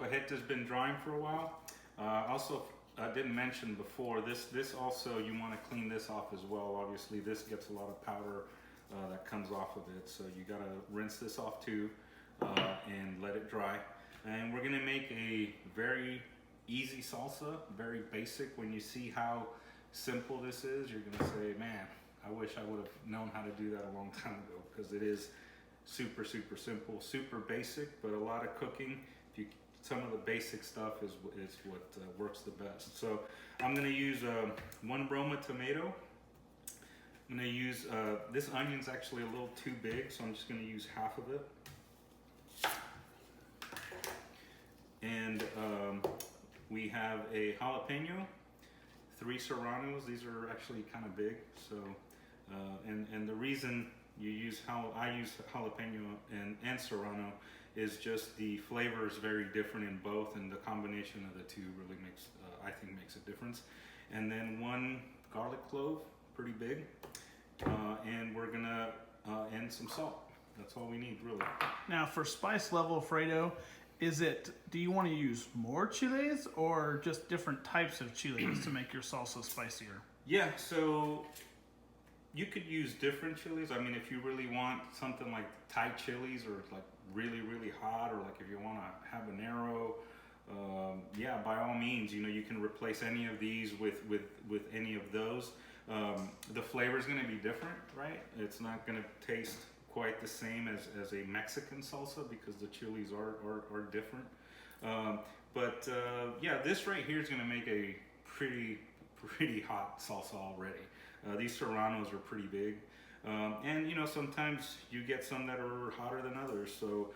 molcajete has been drying for a while. Also, I didn't mention before, this also, you want to clean this off as well. Obviously, this gets a lot of powder that comes off of it. So you got to rinse this off too and let it dry. And we're going to make a very easy salsa, very basic. When you see how simple this is, you're going to say, man, I wish I would have known how to do that a long time ago, because it is super simple, super basic, but a lot of cooking. Some of the basic stuff is what works the best. So I'm going to use 1 Roma tomato. I'm going to use, this onion's actually a little too big, so I'm just going to use half of it. And we have a jalapeno, 3 serranos. These are actually kind of big. So, and the reason I use jalapeno and serrano is just the flavor is very different in both, and the combination of the two really makes, I think, makes a difference. And then 1 garlic clove, pretty big, and we're gonna and some salt. That's all we need, really. Now, for spice level, Fredo, do you want to use more chiles or just different types of chiles to make your salsa spicier? Yeah, so you could use different chilies. I mean, if you really want something like Thai chilies, or like really hot, or like if you want a habanero, yeah, by all means, you can replace any of these with any of those. The flavor is going to be different, right? It's not going to taste quite the same as a Mexican salsa, because the chilies are different. But yeah, this right here is going to make a pretty hot salsa already. These serranos are pretty big, and sometimes you get some that are hotter than others. So,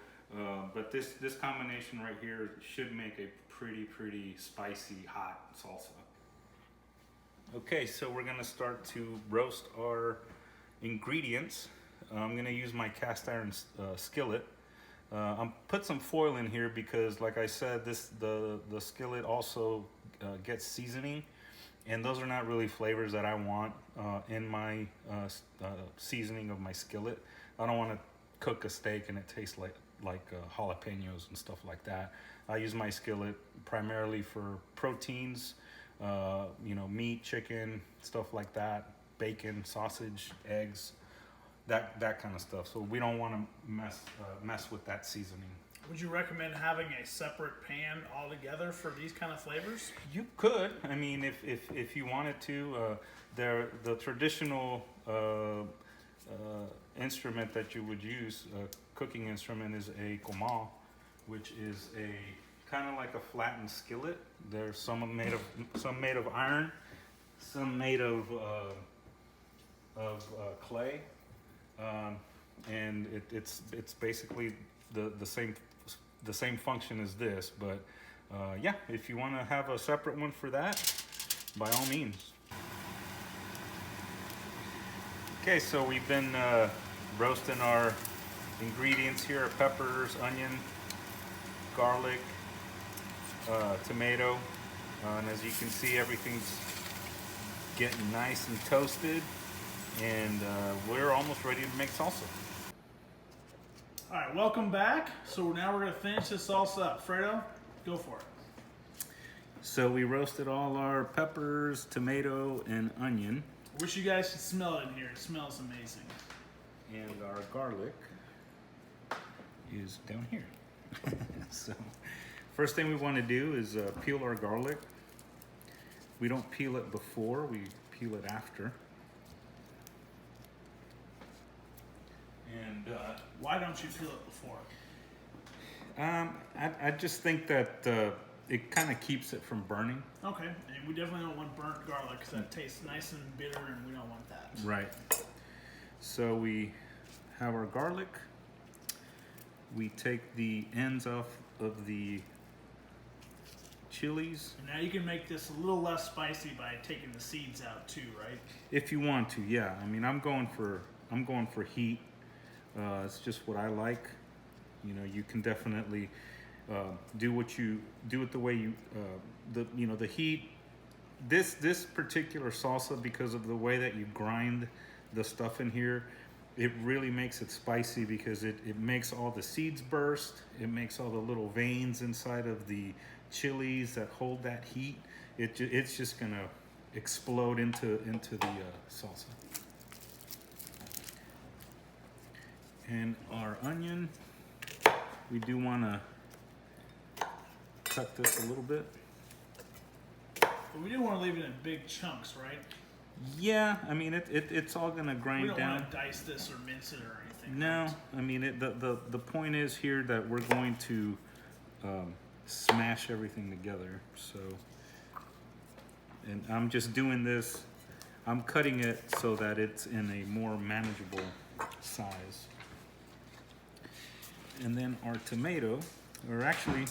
but this combination right here should make a pretty spicy hot salsa. Okay, so we're gonna start to roast our ingredients. I'm gonna use my cast iron skillet. I'm put some foil in here because, like I said, the skillet also gets seasoning, and those are not really flavors that I want in my seasoning of my skillet. I don't want to cook a steak and it tastes like jalapenos and stuff like that. I use my skillet primarily for proteins, meat, chicken, stuff like that, bacon, sausage, eggs, that kind of stuff. So we don't want to mess with that seasoning. Would you recommend having a separate pan altogether for these kind of flavors? You could. I mean, if you wanted to, the traditional instrument that you would use, cooking instrument, is a comal, which is a kind of like a flattened skillet. There's some made of iron, some made of clay, and it's basically the same function as this. But yeah, if you want to have a separate one for that, by all means. Okay, so we've been roasting our ingredients here: peppers, onion, garlic, tomato, and as you can see, everything's getting nice and toasted, and we're almost ready to make salsa. All right, welcome back. So now we're gonna finish this salsa up. Fredo, go for it. So we roasted all our peppers, tomato, and onion. Wish you guys could smell it in here. It smells amazing. And our garlic is down here. So first thing we want to do is peel our garlic. We don't peel it before, we peel it after. And why don't you peel it before? I just think that it kind of keeps it from burning. Okay, and we definitely don't want burnt garlic because that tastes nice and bitter, and we don't want that. Right. So we have our garlic. We take the ends off of the chilies. And now you can make this a little less spicy by taking the seeds out too, right? If you want to, yeah. I mean, I'm going for heat. It's just what I like. You can definitely do it the way you the heat. This particular salsa, because of the way that you grind the stuff in here, it really makes it spicy because it makes all the seeds burst. It makes all the little veins inside of the chilies that hold that heat. It's just gonna explode into the salsa. And our onion, we do want to cut this a little bit. But we do want to leave it in big chunks, right? Yeah, I mean it's all gonna grind down. We don't want to dice this or mince it or anything. No, right? I mean the point is here that we're going to smash everything together. So, and I'm just doing this. I'm cutting it so that it's in a more manageable size. And then our tomato, or actually,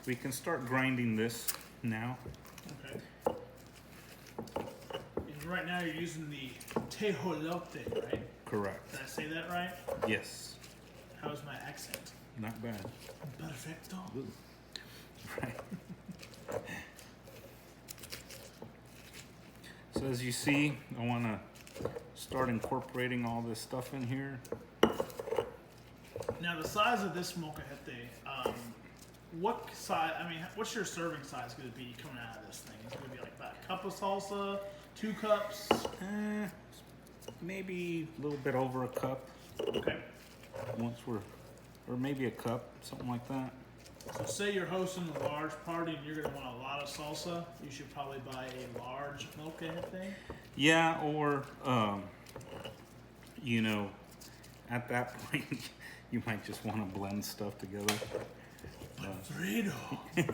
we can start grinding this now. Okay. And right now you're using the tejolote, right? Correct. Did I say that right? Yes. How's my accent? Not bad. Perfecto. Ooh. Right. So as you see, I want to start incorporating all this stuff in here. Now the size of this molcajete, what size? I mean, what's your serving size going to be coming out of this thing? Is it going to be like about a cup of salsa, 2 cups? Maybe a little bit over a cup. Okay. Or maybe a cup, something like that. So say you're hosting a large party and you're going to want a lot of salsa, you should probably buy a large molcajete. Yeah, or you know, at that point, you might just want to blend stuff together. But Fredo,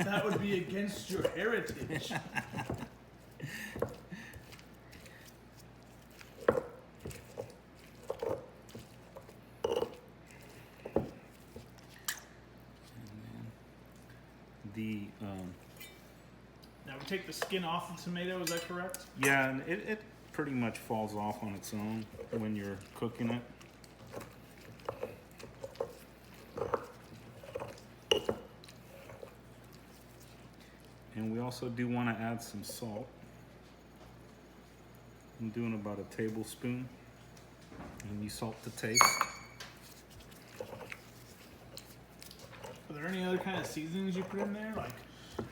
that would be against your heritage. Now we take the skin off the tomato, is that correct? Yeah, and it pretty much falls off on its own when you're cooking it. And we also do want to add some salt. I'm doing about a tablespoon. And you salt to taste. Are there any other kind of seasonings you put in there? Like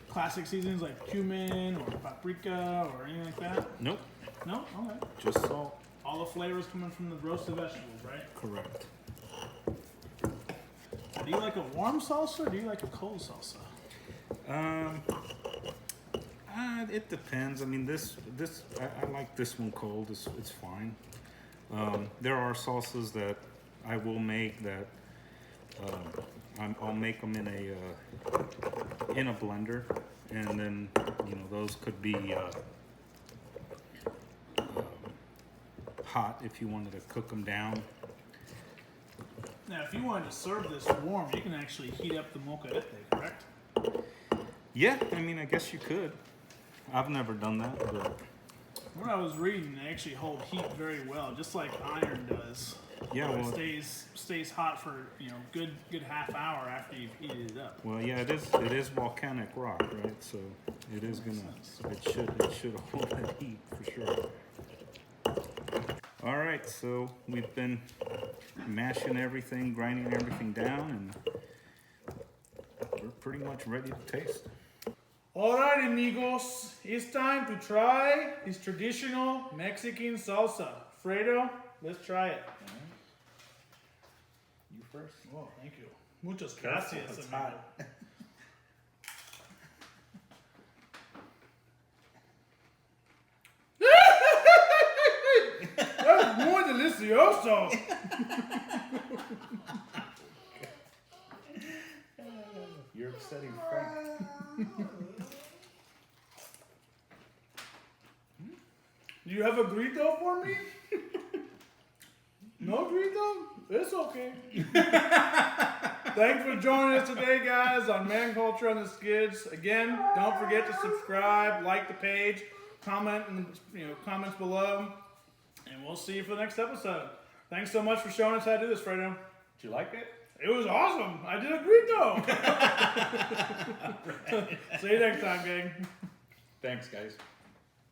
classic seasonings like cumin or paprika or anything like that? Nope. No? Okay. Just salt. All the flavors coming from the roasted vegetables, right? Correct. Do you like a warm salsa or do you like a cold salsa? It depends. I mean, I like this one cold. It's fine. There are salsas that I will make that I'll make them in a blender, and then those could be hot if you wanted to cook them down. Now, if you wanted to serve this warm, you can actually heat up the molcajete, correct? Yeah, I mean, I guess you could. I've never done that, but when I was reading, they actually hold heat very well, just like iron does. Yeah, well, it stays hot for good half hour after you've heated it up. Well, yeah, it is volcanic rock, right? So it is it should hold that heat for sure. All right, so we've been mashing everything, grinding everything down, and we're pretty much ready to taste. All right, amigos, it's time to try this traditional Mexican salsa. Fredo, let's try it. All right. You first. Oh, thank you. Muchas gracias, It's amigo. hot. That's muy delicioso. You're upsetting Frank. Do you have a grito for me? No grito? It's okay. Thanks for joining us today, guys, on Man Culture on the Skids. Again, don't forget to subscribe, like the page, comment in the comments below, and we'll see you for the next episode. Thanks so much for showing us how to do this, Fredo. Did you like it? It was awesome. I did a grito. See you next time, gang. Thanks, guys.